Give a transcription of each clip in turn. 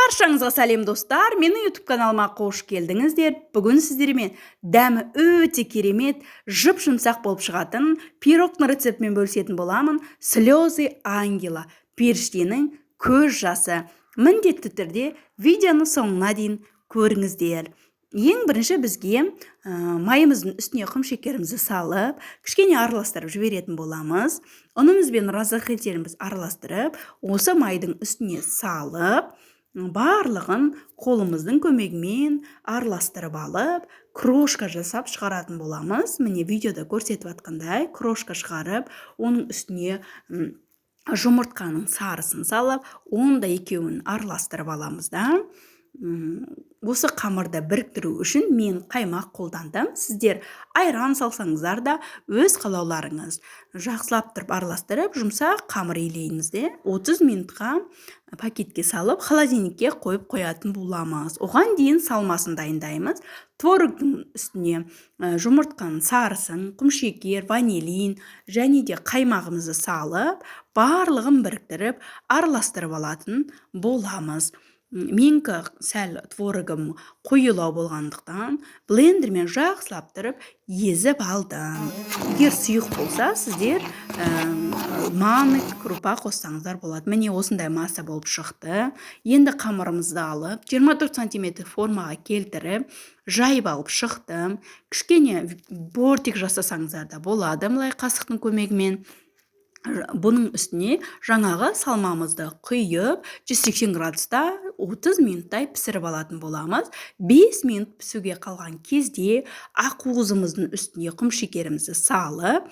Баршаңызға сәлем достар, менің YouTube каналыма қош келдіңіздер. Бүгін сіздермен дәмі өте керемет, жып-жұмсақ болып шығатын пирогтың рецептімен бөлісетін боламын. Слезы ангела, періштенің көз жасы. Міндетті түрде видеоны соңына дейін көріңіздер. Ең бірінші бізге майымыздың үстіне құмшекерімізді салып, кішкене араластырып жіберетін боламыз. Ұнымыз бен разахеттеріміз араластырып, осы майдың үстіне салып, барлығын қолымыздың көмегімен араластырып алып, крошка жасап шығаратын боламыз. Міне видеода көрсетіп атқандай крошка шығарып, оның үстіне жұмыртқаның сарысын салып, оны да екеуін араластырып аламыз да. Осы қамырды біріктіру үшін мен қаймақ қолдандым. Сіздер айран салсаңыздар да өз қалауларыңыз. Жақсылап тұрып араластырып, жұмсақ қамыр илейміз де 30 минутқа пакетке салып, холодильникке қойып қоятын боламыз. Оған дейін салмасын дайындаймыз. Творогтың үстіне жұмыртқаның сарысын, құмшекер, ванилин және де қаймағымызды салып, барлығын біріктіріп, араластырып алатын боламыз. Менікі сәл творогым қойылау болғандықтан блендермен жақсылап тұрып езіп алдым. Егер сұйық болса, сіздер манник, крупа қоссаңыздар болады. Міне осындай масса болып шықты. Енді қамырымызды алып, 24 см формаға келтіріп, жайып алып шықтым. Кішкене бортик жасасаңыздар да болады, мұлай қасықтың көмегімен. Бұның үстіне жаңағы салмамызды құйып, 180 градуста 30 минуттай пісіріп алатын боламыз. 5 минут пісуге қалған кезде ақуызымыздың үстіне құмшекерімізді салып,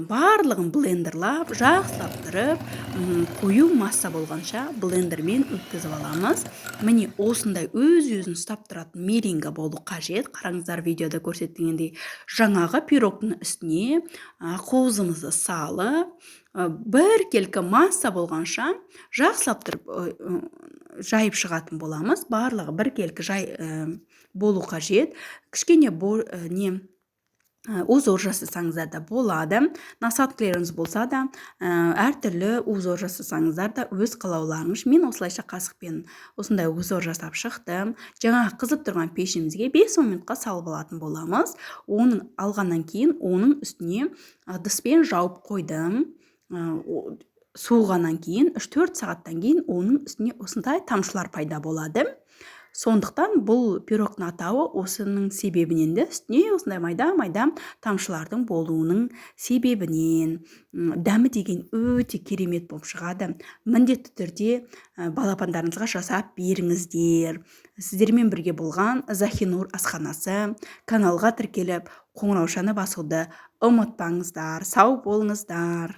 барлығын блендерлап, жақсылап тұрып, қою масса болғанша блендермен өткізіп аламыз. Міне осындай өз-өзін ұстап тұратын меренге болу қажет. Қараңыздар, видеода көрсетілгендей жаңағы пирогтың үстіне ақуызымызды салып, бір келкі масса болғанша жақсылап тұрып жайып шығатын боламыз. Барлығы бір келкі жай болу қажет. Кішкене узор жасасаңыздар да болады. Насаткілеріңіз болса да, әртүрлі узор жасасаңыздар да өз қалауларыңыз. Мен осылайша қасықпен осындай узор жасап шықтым. Жаңағы қызып тұрған пешімізге 5-10 минутқа салып алатын боламыз. Оның алғаннан кейін оның үстіне ыдыспен жауып қойдым. Суығаннан кейін 3-4 сағаттан кейін оның үстіне осындай тамшылар пайда болады. Сондықтан бұл пирогтың атауы осының себебінен де, үстіне осындай майда тамшылардың болуының себебінен. Дәмі деген өте керемет болып шығады. Міндетті түрде балапандарыңызға жасап беріңіздер. Сіздермен бірге болған Захинур асханасы. Каналға тіркеліп, қоңыраушаны басуды ұмытпаңыздар. Сау болыңыздар.